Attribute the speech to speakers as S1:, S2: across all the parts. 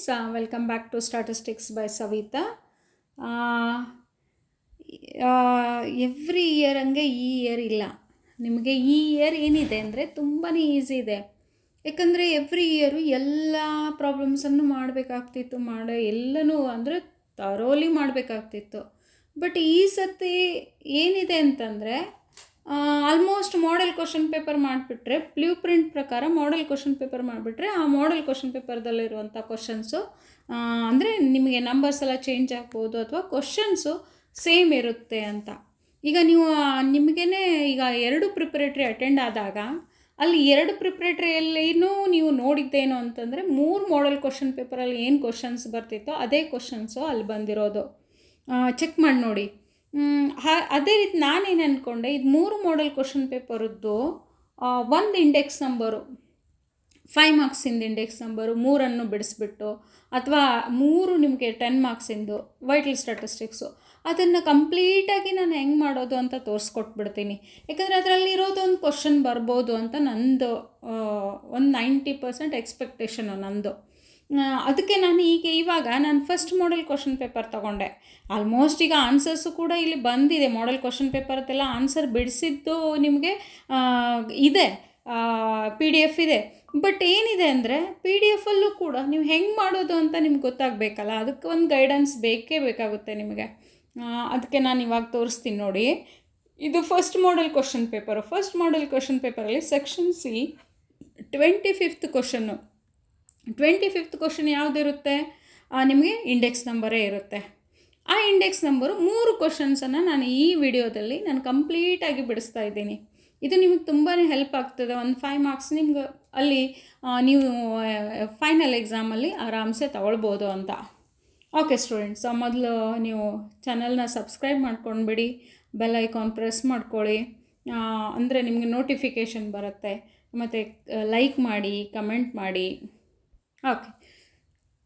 S1: Welcome back to Statistics by Savita. Every year ಹಂಗೆ ಈ year ಇಲ್ಲ. ನಿಮಗೆ ಈ ಇಯರ್ ಏನಿದೆ ಅಂದರೆ ತುಂಬಾ ಈಸಿ ಇದೆ. ಯಾಕಂದರೆ ಎವ್ರಿ ಇಯರು ಎಲ್ಲ ಪ್ರಾಬ್ಲಮ್ಸನ್ನು ಮಾಡಬೇಕಾಗ್ತಿತ್ತು, ಎಲ್ಲನೂ ಅಂದರೆ ತರೋಲಿ ಮಾಡಬೇಕಾಗ್ತಿತ್ತು. ಬಟ್ ಈ ಸತಿ ಏನಿದೆ ಅಂತಂದರೆ ಆಲ್ಮೋಸ್ಟ್ ಮಾಡೆಲ್ ಕ್ವಶನ್ ಪೇಪರ್ ಮಾಡಿಬಿಟ್ರೆ, ಬ್ಲೂ ಪ್ರಿಂಟ್ ಪ್ರಕಾರ ಮಾಡೆಲ್ ಕ್ವಶನ್ ಪೇಪರ್ ಮಾಡಿಬಿಟ್ರೆ ಆ ಮಾಡೆಲ್ ಕ್ವಶನ್ ಪೇಪರ್ದಲ್ಲಿರುವಂಥ ಕ್ವಶನ್ಸು ಅಂದರೆ ನಿಮಗೆ ನಂಬರ್ಸ್ ಎಲ್ಲ ಚೇಂಜ್ ಆಗ್ಬೋದು ಅಥವಾ ಕ್ವಶನ್ಸು ಸೇಮ್ ಇರುತ್ತೆ ಅಂತ. ಈಗ ನೀವು ನಿಮಗೇ ಈಗ 2 ಪ್ರಿಪ್ರೇಟ್ರಿ ಅಟೆಂಡ್ ಆದಾಗ ಅಲ್ಲಿ 2 ಪ್ರಿಪ್ರೇಟ್ರಿಯಲ್ಲಿನೂ ನೀವು ನೋಡಿದ್ದೇನು ಅಂತಂದರೆ 3 ಮಾಡೆಲ್ ಕ್ವಶನ್ ಪೇಪರಲ್ಲಿ ಏನು ಕ್ವಶನ್ಸ್ ಬರ್ತಿತ್ತೋ ಅದೇ ಕ್ವಶನ್ಸು ಅಲ್ಲಿ ಬಂದಿರೋದು. ಚೆಕ್ ಮಾಡಿ ನೋಡಿ. ಅದೇ ರೀತಿ ನಾನೇನು ಅಂದ್ಕೊಂಡೆ, ಇದು 3 ಮಾಡೆಲ್ ಕ್ವಶನ್ ಪೇಪರದ್ದು ಒಂದು ಇಂಡೆಕ್ಸ್ ನಂಬರು 5 ಮಾರ್ಕ್ಸಿಂದು ಇಂಡೆಕ್ಸ್ ನಂಬರು 3 ಬಿಡಿಸ್ಬಿಟ್ಟು, ಅಥವಾ 3 ನಿಮಗೆ 10 ಮಾರ್ಕ್ಸಿಂದು ವೈಟಲ್ ಸ್ಟ್ಯಾಟಿಸ್ಟಿಕ್ಸು ಅದನ್ನು ಕಂಪ್ಲೀಟಾಗಿ ನಾನು ಹೆಂಗೆ ಮಾಡೋದು ಅಂತ ತೋರಿಸ್ಕೊಟ್ಬಿಡ್ತೀನಿ. ಯಾಕಂದರೆ ಅದರಲ್ಲಿರೋದು ಒಂದು ಕ್ವಶನ್ ಬರ್ಬೋದು ಅಂತ ನಂದು ಒಂದು 90% ಎಕ್ಸ್ಪೆಕ್ಟೇಷನು ನಂದು. ಅದಕ್ಕೆ ನಾನು ಇವಾಗ ನಾನು ಫಸ್ಟ್ ಮಾಡೆಲ್ ಕ್ವಶನ್ ಪೇಪರ್ ತೊಗೊಂಡೆ. ಆಲ್ಮೋಸ್ಟ್ ಈಗ ಆನ್ಸರ್ಸು ಕೂಡ ಇಲ್ಲಿ ಬಂದಿದೆ. ಮಾಡೆಲ್ ಕ್ವಶನ್ ಪೇಪರ್ದೆಲ್ಲ ಆನ್ಸರ್ ಬಿಡಿಸಿದ್ದು ನಿಮಗೆ ಇದೆ, PDF ಇದೆ. ಬಟ್ ಏನಿದೆ ಅಂದರೆ PDF ಕೂಡ ನೀವು ಹೆಂಗೆ ಮಾಡೋದು ಅಂತ ನಿಮ್ಗೆ ಗೊತ್ತಾಗಬೇಕಲ್ಲ, ಅದಕ್ಕೆ ಒಂದು ಗೈಡೆನ್ಸ್ ಬೇಕೇ ಬೇಕಾಗುತ್ತೆ ನಿಮಗೆ. ಅದಕ್ಕೆ ನಾನು ಇವಾಗ ತೋರಿಸ್ತೀನಿ ನೋಡಿ. ಇದು first model question paper. First model question ಪೇಪರಲ್ಲಿ ಸೆಕ್ಷನ್ ಸಿ 25th ಕ್ವಶನ್ನು. 25th ಕ್ವಶನ್ ಯಾವುದಿರುತ್ತೆ? ನಿಮಗೆ ಇಂಡೆಕ್ಸ್ ನಂಬರೇ ಇರುತ್ತೆ. ಆ ಇಂಡೆಕ್ಸ್ ನಂಬರು 3 ಕ್ವಶನ್ಸನ್ನು ನಾನು ಈ ವಿಡಿಯೋದಲ್ಲಿ ನಾನು ಕಂಪ್ಲೀಟಾಗಿ ಬಿಡಿಸ್ತಾ ಇದ್ದೀನಿ. ಇದು ನಿಮಗೆ ತುಂಬಾ ಹೆಲ್ಪ್ ಆಗ್ತದೆ. ಒಂದು 5 ಮಾರ್ಕ್ಸ್ ನಿಮ್ಗೆ ಅಲ್ಲಿ ನೀವು ಫೈನಲ್ ಎಕ್ಸಾಮಲ್ಲಿ ಆರಾಮ್ಸೆ ತಗೊಳ್ಬೋದು ಅಂತ. ಓಕೆ ಸ್ಟೂಡೆಂಟ್ಸ್, ಮೊದಲು ನೀವು ಚಾನಲ್ನ ಸಬ್ಸ್ಕ್ರೈಬ್ ಮಾಡ್ಕೊಂಡ್ಬಿಡಿ, ಬೆಲ್ ಐಕಾನ್ ಪ್ರೆಸ್ ಮಾಡ್ಕೊಳ್ಳಿ, ಅಂದರೆ ನಿಮಗೆ ನೋಟಿಫಿಕೇಷನ್ ಬರುತ್ತೆ. ಮತ್ತು ಲೈಕ್ ಮಾಡಿ, ಕಮೆಂಟ್ ಮಾಡಿ. ಓಕೆ,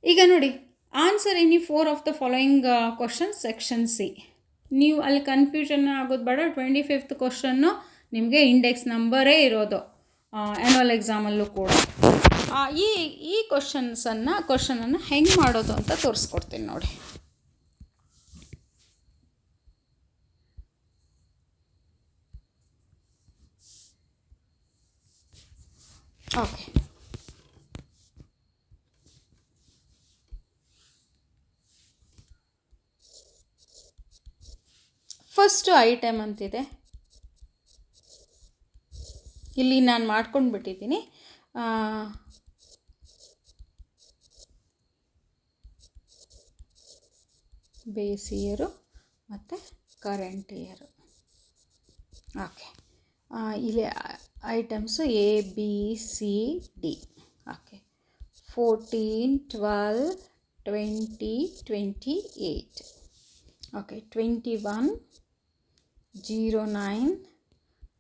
S1: ಈಗ ನೋಡಿ, answer any 4 of the following question section C. ನೀವು ಅಲ್ಲಿ ಕನ್ಫ್ಯೂಷನ್ ಆಗೋದು ಬೇಡ. 25th ಕ್ವಶನ್ನು ನಿಮಗೆ ಇಂಡೆಕ್ಸ್ ನಂಬರೇ ಇರೋದು ಆ್ಯನ್ಯುವಲ್ ಎಕ್ಸಾಮಲ್ಲೂ ಕೂಡ. ಈ ಕ್ವಶನನ್ನು ಹೆಂಗೆ ಮಾಡೋದು ಅಂತ ತೋರಿಸ್ಕೊಡ್ತೀನಿ ನೋಡಿ. ಓಕೆ, ಫಸ್ಟು ಐಟಮ್ ಅಂತಿದೆ. ಇಲ್ಲಿ ನಾನು ಮಾಡ್ಕೊಂಡು ಬಿಟ್ಟಿದ್ದೀನಿ. ಬೇಸ್ ಇಯರು ಮತ್ತು ಕರೆಂಟ್ ಇಯರು. ಓಕೆ, ಇಲ್ಲಿ items ABCD. Okay, 14, 12, 20, 28. Okay, 21, 09,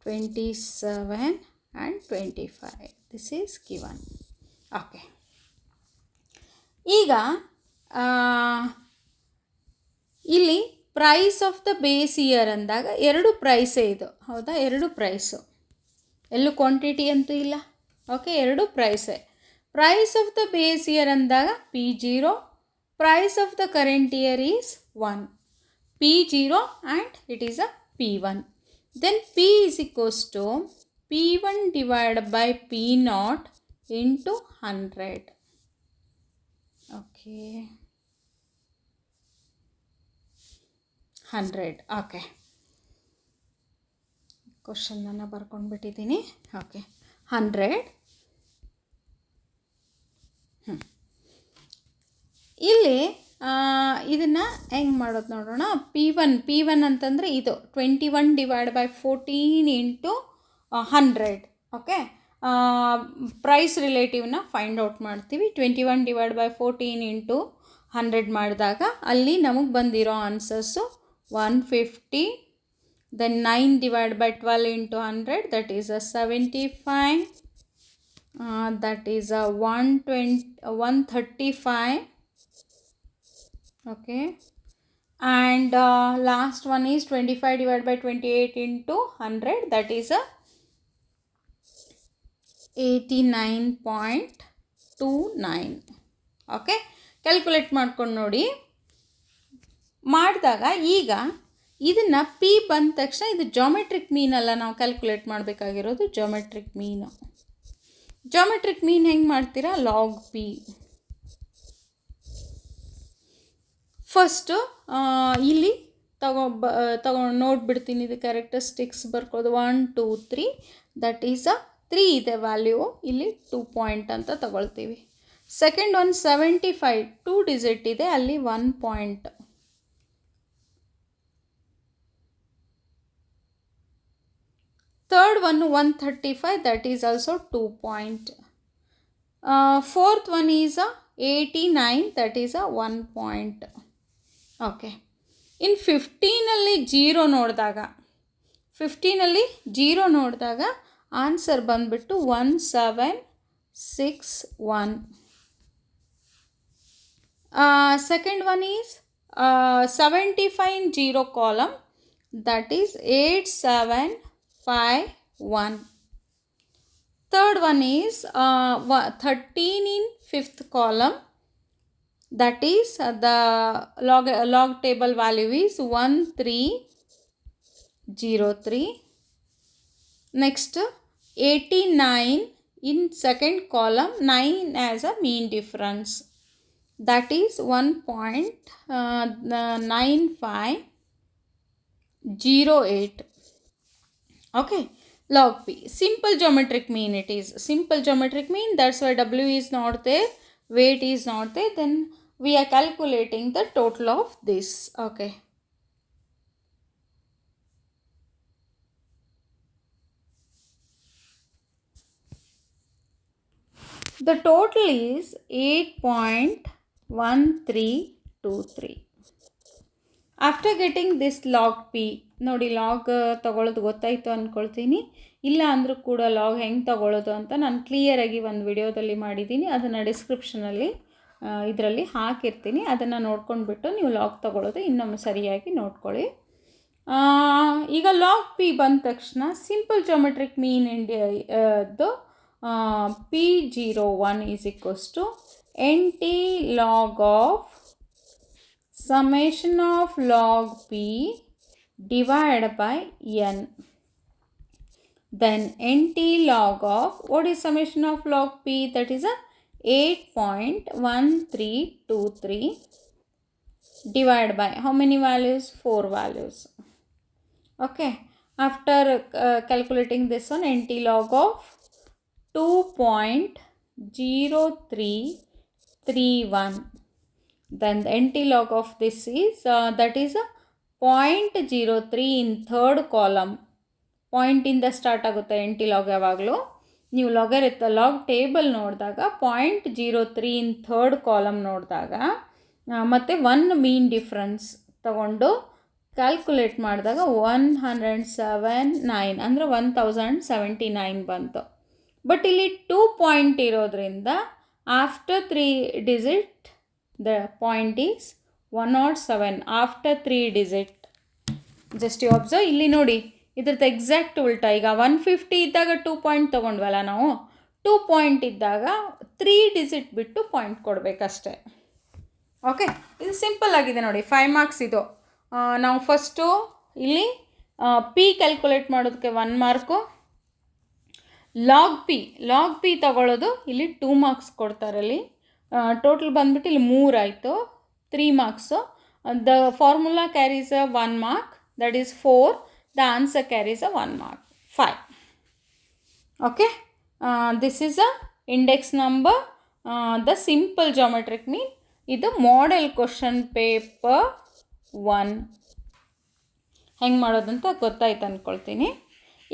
S1: 27 and 25. This is given. Okay, ಈಗ ಇಲ್ಲಿ price of the base year ಅಂದಾಗ 2 ಪ್ರೈಸೇ ಇದು, ಹೌದಾ? 2 ಪ್ರೈಸು, ಎಲ್ಲೂ ಕ್ವಾಂಟಿಟಿ ಅಂತೂ ಇಲ್ಲ. ಓಕೆ, 2 ಪ್ರೈಸೇ. Price of the base year ಅಂದಾಗ P0, price of the current year is 1, P0 and it is a P1. Then P is equals to P1 divided by P0 into 100. Okay, 100. Okay, ಕ್ವಶನನ್ನು ಬರ್ಕೊಂಡ್ಬಿಟ್ಟಿದ್ದೀನಿ. Okay, 100. ಇಲ್ಲಿ ಇದನ್ನು ಹೆಂಗೆ ಮಾಡೋದು ನೋಡೋಣ. P1 ಅಂತಂದರೆ ಇದು 21 divided by 14 into 100. Okay, price ರಿಲೇಟಿವ್ನ find out ಮಾಡ್ತೀವಿ. 21 divided by 14 into 100 ಮಾಡಿದಾಗ ಅಲ್ಲಿ ನಮಗೆ ಬಂದಿರೋ answers 150. Then 9 divided by 12 into 100, that is a 75. That is a 135. Okay, and last one is 25 divided by 28 into 100, that is a 89.29. Okay, calculate ಮಾಡ್ಕೊಂಡು ನೋಡಿ. ಮಾಡಿದಾಗ ಈಗ ಇದನ್ನು ಪಿ ಬಂದ ತಕ್ಷಣ ಇದು ಜಾಮೆಟ್ರಿಕ್ ಮೀನ್ ಅಲ್ಲ ನಾವು ಕ್ಯಾಲ್ಕುಲೇಟ್ ಮಾಡಬೇಕಾಗಿರೋದು, ಜಾಮೆಟ್ರಿಕ್ ಮೀನು. ಜಾಮೆಟ್ರಿಕ್ ಮೀನ್ ಹೆಂಗೆ ಮಾಡ್ತೀರಾ? Log P. ಫಸ್ಟು ಇಲ್ಲಿ ತಗೊಂಡು ನೋಡಿಬಿಡ್ತೀನಿ, ಇದು ಕ್ಯಾರೆಕ್ಟರಿಸ್ಟಿಕ್ಸ್ ಬರ್ಕೋದು 1 2 3, ದಟ್ ಈಸ್ 3 ಇದೆ ವ್ಯಾಲ್ಯೂ, ಇಲ್ಲಿ 2 ಪಾಯಿಂಟ್ ಅಂತ ತಗೊಳ್ತೀವಿ. ಸೆಕೆಂಡ್ ಒನ್ 75 2 ಡಿಜಿಟ್ ಇದೆ, ಅಲ್ಲಿ 1 point. Third one 135, that is also 2 point. Fourth one is 89, that is 1 point. Okay. ಇನ್ನು 15ಅಲ್ಲಿ ಜೀರೋ ನೋಡಿದಾಗ ಆನ್ಸರ್ ಬಂದುಬಿಟ್ಟು 1761. Second one is 75 in 0 column, that is 8751. Third one is 13 in 5th column, that is the log table value is 1303. Next 89 in second column, 9 as a mean difference, that is 1.9508. okay. Log P, simple geometric mean it is. Simple geometric mean, that's why W is not there, weight is not there, then we are calculating the total of this. Okay. The total is 8.1323. After getting this log P, ನೋಡಿ log ತೊಗೊಳ್ಳೋದು ಗೊತ್ತಾಯಿತು ಅಂದ್ಕೊಳ್ತೀನಿ. ಇಲ್ಲ ಅಂದರೂ ಕೂಡ log ಹೆಂಗೆ ತೊಗೊಳ್ಳೋದು ಅಂತ ನಾನು ಕ್ಲಿಯರಾಗಿ ಒಂದು ವಿಡಿಯೋದಲ್ಲಿ ಮಾಡಿದ್ದೀನಿ, ಅದನ್ನು ಡಿಸ್ಕ್ರಿಪ್ಷನಲ್ಲಿ ಇದರಲ್ಲಿ ಹಾಕಿರ್ತೀನಿ. ಅದನ್ನು ನೋಡ್ಕೊಂಡ್ಬಿಟ್ಟು ನೀವು ಲಾಗ್ ತೊಗೊಳ್ಳೋದು ಇನ್ನೊಮ್ಮೆ ಸರಿಯಾಗಿ ನೋಡ್ಕೊಳ್ಳಿ. ಈಗ ಲಾಗ್ ಪಿ ಬಂದ ತಕ್ಷಣ ಸಿಂಪಲ್ ಜಾಮೆಟ್ರಿಕ್ ಮೀನ್ ಇಂಡಿಯಾದ್ದು P01 is equals to NT log of summation of log P divided by N. Then NT log of, what is summation of log P? That is 8.1323 divided by how many values? 4 values. Okay. After calculating this one, NT log of 2.0331, then the NT log of this is that is 0.03 in third column. Point ಇಂದ start ಆಗುತ್ತೆ NT log. ಯಾವಾಗಲೂ ನೀವು log table ನೋಡಿದಾಗ 0.03 in third column ನೋಡಿದಾಗ ಮತ್ತು 1 ಮೀನ್ difference ತಗೊಂಡು calculate ಮಾಡಿದಾಗ 179 ಅಂದರೆ 1079 ಬಂತು. ಬಟ್ ಇಲ್ಲಿ 2 ಪಾಯಿಂಟ್ ಇರೋದ್ರಿಂದ after 3 digit the point is 107 after 3 digit. Just you observe, ಇಲ್ಲಿ ನೋಡಿ ಇದ್ರದ್ದು ಎಕ್ಸಾಕ್ಟ್ ಉಲ್ಟಾ. ಈಗ 150 ಇದ್ದಾಗ 2 ಪಾಯಿಂಟ್ ತೊಗೊಂಡ್ವಲ್ಲ ನಾವು, 2 ಪಾಯಿಂಟ್ ಇದ್ದಾಗ 3 ಡಿಜಿಟ್ ಬಿಟ್ಟು ಪಾಯಿಂಟ್ ಕೊಡಬೇಕಷ್ಟೆ. ಓಕೆ, ಇದು ಸಿಂಪಲ್ ಆಗಿದೆ ನೋಡಿ. 5 ಮಾರ್ಕ್ಸ್ ಇದು. ನಾವು ಫಸ್ಟು ಇಲ್ಲಿ ಪಿ ಕ್ಯಾಲ್ಕುಲೇಟ್ ಮಾಡೋದಕ್ಕೆ 1 ಮಾರ್ಕು, ಲಾಗ್ ಪಿ ತಗೊಳ್ಳೋದು ಇಲ್ಲಿ 2 ಮಾರ್ಕ್ಸ್ ಕೊಡ್ತಾರಲ್ಲಿ. ಟೋಟಲ್ ಬಂದುಬಿಟ್ಟು ಇಲ್ಲಿ 3 ಆಯಿತು, 3 marks. The formula carries 1 mark, that is 4. The answer carries 1 mark, 5. Okay, this is a index number, the simple geometric mean. ಇದು ಮಾಡೆಲ್ ಕ್ವಶನ್ ಪೇಪರ್ 1 ಹೆಂಗೆ ಮಾಡೋದಂತ ಗೊತ್ತಾಯ್ತು ಅಂದ್ಕೊಳ್ತೀನಿ.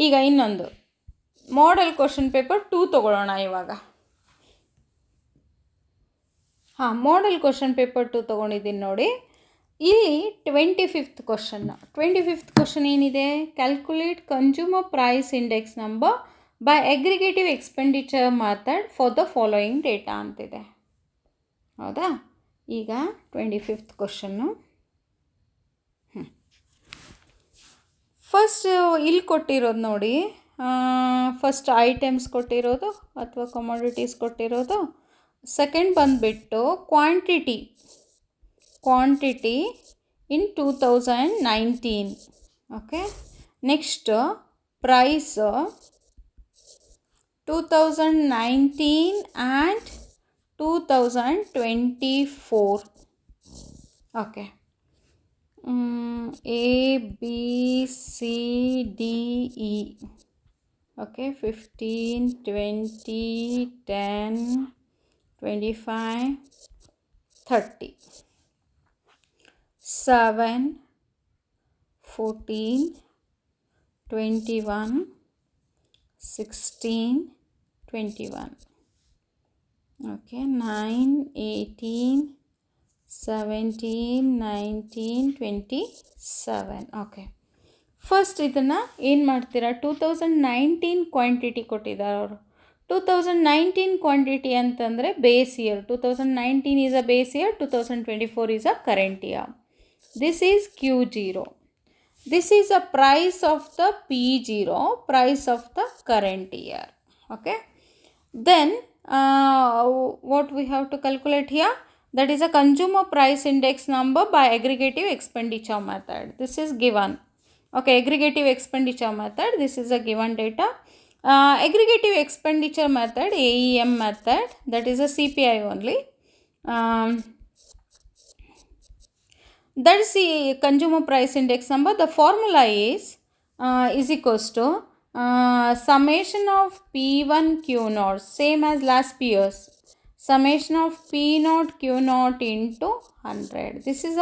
S1: ಈಗ ಇನ್ನೊಂದು ಮಾಡೆಲ್ ಕ್ವಶನ್ ಪೇಪರ್ 2 ತೊಗೊಳ್ಳೋಣ ಇವಾಗ. ಮಾಡೆಲ್ ಕ್ವಶನ್ ಪೇಪರ್ 2 ತೊಗೊಂಡಿದ್ದೀನಿ ನೋಡಿ. ಇಲ್ಲಿ 25th ಕ್ವಶನ್ ಏನಿದೆ? Calculate consumer price index number by aggregative expenditure method for the following data ಅಂತಿದೆ. ಹೌದಾ? ಈಗ 25th ಕ್ವಶನ್ನು. ಫಸ್ಟ್ ಇಲ್ಲಿ ಕೊಟ್ಟಿರೋದು ನೋಡಿ, ಫಸ್ಟ್ ಐಟಮ್ಸ್ ಕೊಟ್ಟಿರೋದು ಅಥವಾ ಕಮೋಡಿಟೀಸ್ ಕೊಟ್ಟಿರೋದು, ಸೆಕೆಂಡ್ ಬಂದುಬಿಟ್ಟು quantity in 2019. Okay, next price 2019 and 2024. Okay, A, B, C, D, E. Okay, 15, 20, 10, 25, 30. 7, 14, 21, 16, 21. Okay, 9, 18, 17, 19, 27. Okay, first ಇದನ್ನು ಏನು ಮಾಡ್ತೀರಾ, 2019 ಕ್ವಾಂಟಿಟಿ ಕೊಟ್ಟಿದ್ದಾರೆ ಅವರು. 2019 ಕ್ವಾಂಟಿಟಿ ಅಂತಂದರೆ base year. 2019 is a base year, 2024 is a current year. This is Q0. This is a price of the P0, price of the current year. Okay. Then what we have to calculate here? That is a consumer price index number by aggregative expenditure method. This is given. Okay, aggregative expenditure method. This is a given data. Aggregative expenditure method, AEM method, that is a CPI only. That is the consumer price index number. The formula is equals to summation of P1 Q0, same as last year's. Summation of P0 Q0 into 100. This is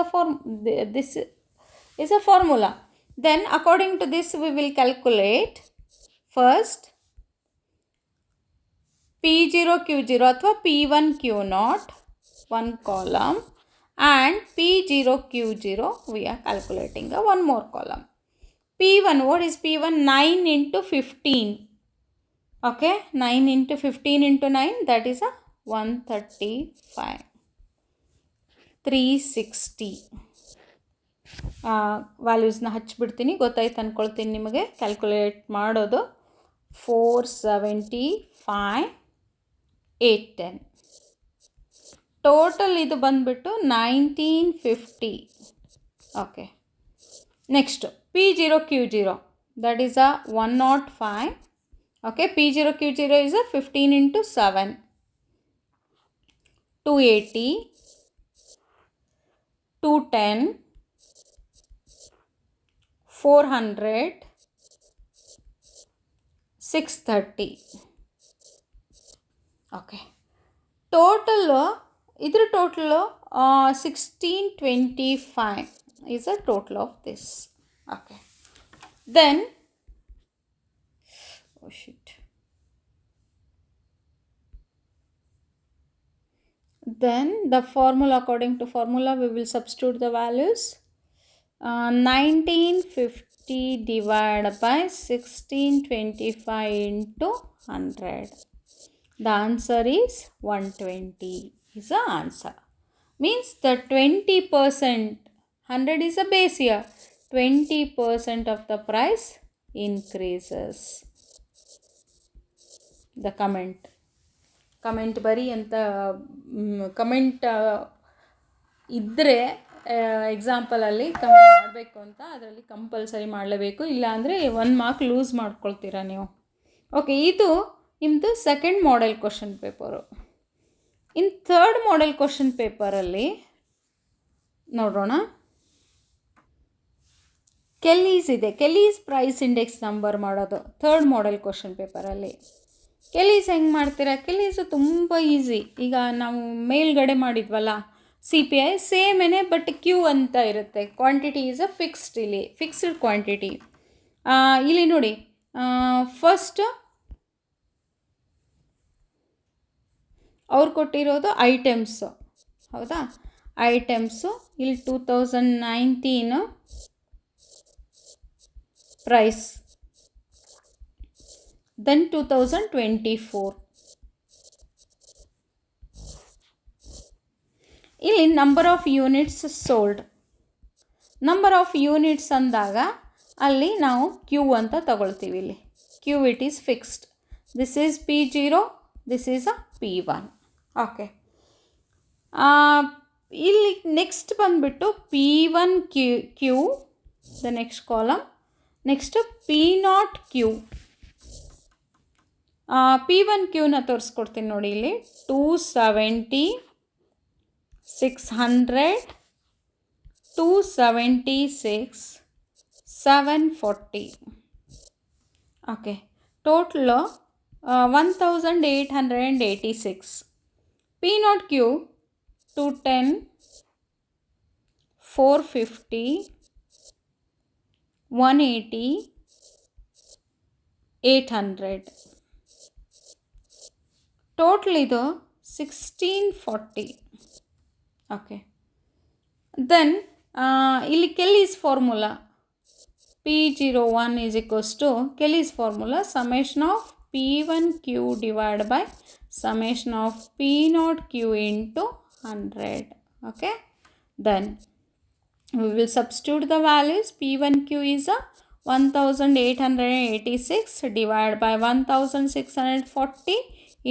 S1: a formula. Then according to this we will calculate first P0 Q0 ಅಥವಾ P1 Q0, one column, and P0 Q0 we are calculating one more column. P1, what is P1? 9 into 15. Okay, 9 into 15 into 9, that is a 135. 360 ವ್ಯಾಲ್ಯೂಸ್ನ ಹಚ್ಚಿಬಿಡ್ತೀನಿ, ಗೊತ್ತಾಯ್ತು ಅಂದ್ಕೊಳ್ತೀನಿ ನಿಮಗೆ calculate ಮಾಡೋದು. 475, 810. Total ಇದು ಬಂದುಬಿಟ್ಟು 1950. Okay, next P0 Q0, that is a 105. Okay, P0 Q0 is a 15 into 7, 280, 210, 400, 630. Okay, total ಇದರ total 1625 is a total of this. Okay, then then the formula, according to formula we will substitute the values. 1950 divided by 1625 into 100. The answer is 120 is the answer. Means the 20%, 100 is a base year, 20% of the price increases. The comment ಬರಿ ಅಂತ comment ಇದ್ದರೆ ಎಕ್ಸಾಂಪಲಲ್ಲಿ comment ಮಾಡಬೇಕು ಅಂತ, ಅದರಲ್ಲಿ compulsory ಮಾಡಲೇಬೇಕು, ಇಲ್ಲಾಂದರೆ 1 mark loose ಮಾಡ್ಕೊಳ್ತೀರಾ ನೀವು. Okay, ಇದು ನಿಮ್ಮದು ಸೆಕೆಂಡ್ ಮಾಡೆಲ್ ಕ್ವಶನ್ ಪೇಪರು. ಇನ್ನು ಥರ್ಡ್ ಮಾಡೆಲ್ ಕ್ವಶನ್ ಪೇಪರಲ್ಲಿ ನೋಡೋಣ. ಕೆಲ್ಲೀಸ್ ಇದೆ, ಕೆಲ್ಲೀಸ್ ಪ್ರೈಸ್ ಇಂಡೆಕ್ಸ್ ನಂಬರ್ ಮಾಡೋದು ಥರ್ಡ್ ಮಾಡೆಲ್ ಕ್ವಶನ್ ಪೇಪರಲ್ಲಿ. ಕೆಲ್ಲೀಸ್ ಹೆಂಗೆ ಮಾಡ್ತೀರಾ? ಕೆಲ್ಲೀಸು ತುಂಬ ಈಸಿ. ಈಗ ನಾವು ಮೇಲ್ಗಡೆ ಮಾಡಿದ್ವಲ್ಲ CPI, ಸೇಮೇನೆ, ಬಟ್ ಕ್ಯೂ ಅಂತ ಇರುತ್ತೆ. ಕ್ವಾಂಟಿಟಿ ಈಸ್ ಅ ಫಿಕ್ಸ್ಡ್, ಇಲ್ಲಿ ಫಿಕ್ಸ್ಡ್ ಕ್ವಾಂಟಿಟಿ. ಇಲ್ಲಿ ನೋಡಿ, ಫಸ್ಟ್ ಅವ್ರು ಕೊಟ್ಟಿರೋದು ಐಟಮ್ಸು, ಹೌದಾ? ಐಟಮ್ಸು ಇಲ್ಲಿ 2019 ಪ್ರೈಸ್, then 2024. ಇಲ್ಲಿ number of units sold. Number of units ಅಂದಾಗ ಅಲ್ಲಿ ನಾವು ಕ್ಯೂ ಅಂತ ತಗೊಳ್ತೀವಿ. ಇಲ್ಲಿ Q it is fixed. This is P0, this is a P1. ಓಕೆ, ಇಲ್ಲಿ ನೆಕ್ಸ್ಟ್ ಬಂದುಬಿಟ್ಟು P1Q the next column. Next P0Q. P1Qನ ತೋರಿಸ್ಕೊಡ್ತೀನಿ ನೋಡಿ. ಇಲ್ಲಿ 270, 600, 276, 740. Okay, total 1886. P0Q 210, 450, 180, 800. ಟೋಟಲ್ ಇದು 1640. ಓಕೆ, ದೆನ್ ಇಲ್ಲಿ ಕೆಲ್ಲೀಸ್ formula P01 is equals to Kelly's formula summation of P1Q divided by summation of P0Q into 100. Okay, then we will substitute the values. P1Q is a 1886 divided by 1640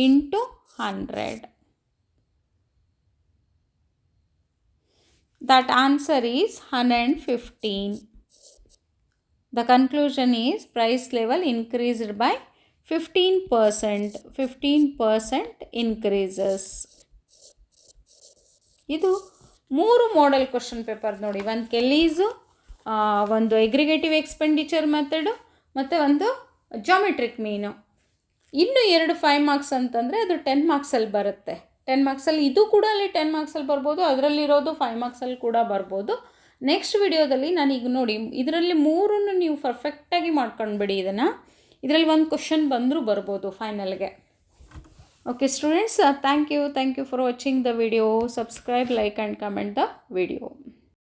S1: into 100. That answer is 115. The conclusion is price level increased by 15%. 15% increases. ಇದು 3 model question paper ನೋಡಿ. ಒಂದು ಕೆಲ್ಲೀಸು, ಒಂದು ಎಗ್ರಿಗೇಟಿವ್ expenditure method, ಮತ್ತು ಒಂದು geometric ಮೀನು. ಇನ್ನು 2 5 marks ಅಂತಂದರೆ ಅದು 10 ಮಾರ್ಕ್ಸಲ್ಲಿ ಬರುತ್ತೆ. 10 ಮಾರ್ಕ್ಸಲ್ಲಿ ಇದು ಕೂಡ ಅಲ್ಲಿ 10 ಮಾರ್ಕ್ಸಲ್ಲಿ ಬರ್ಬೋದು, ಅದರಲ್ಲಿರೋದು 5 ಮಾರ್ಕ್ಸಲ್ಲಿ ಕೂಡ ಬರ್ಬೋದು. ನೆಕ್ಸ್ಟ್ ವಿಡಿಯೋದಲ್ಲಿ ನಾನೀಗ ನೋಡಿ, ಇದರಲ್ಲಿ 3 ನೀವು ಪರ್ಫೆಕ್ಟಾಗಿ ಮಾಡ್ಕೊಂಡ್ಬಿಡಿ. ಇದರಲ್ಲಿ ಒಂದು ಕ್ವಶನ್ ಬಂದರೂ ಬರ್ಬೋದು ಫೈನಲ್ಗೆ. Okay students, thank you for watching the video. Subscribe, like and comment the video.